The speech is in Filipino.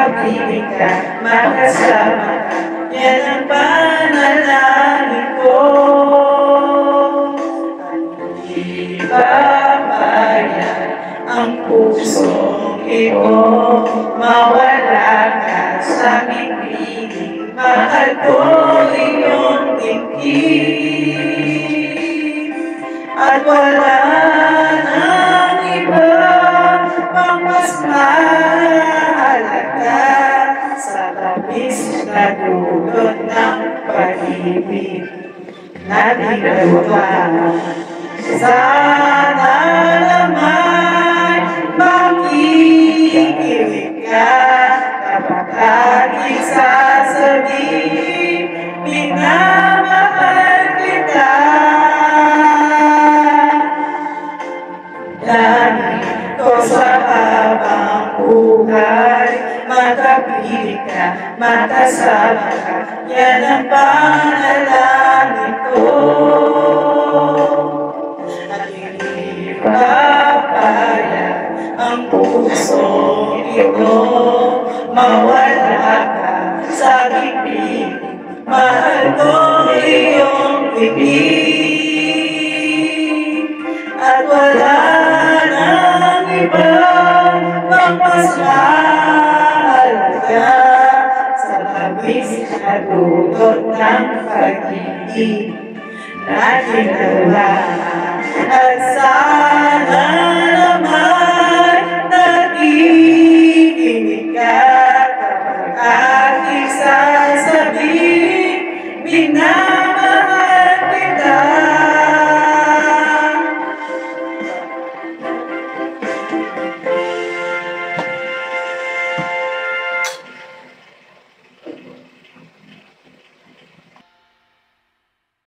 Makapiling ka, makasama ka, yan ang panalangin ko. Hindi babayan ang pusong ito, mawala ka sa aking piling. Mahal ko iyong tingin, at wala nang iba pang mas mahalaga sa labis na dulot ng pag-ibig natin dalawa. Sana naman makikinig ka kapag aking sasabihin, minamahal kita. Langit ko sa habang buhay, makapiling ka, makasama ka, yan ang panalangin ko. At hindi papayag ang pusong ito, mawala ka sa aking piling. Mahal ko iyong ibig, at wala nang iba pang mas mahalaga sa labis na dulot ng pag-ibig natin dalawa.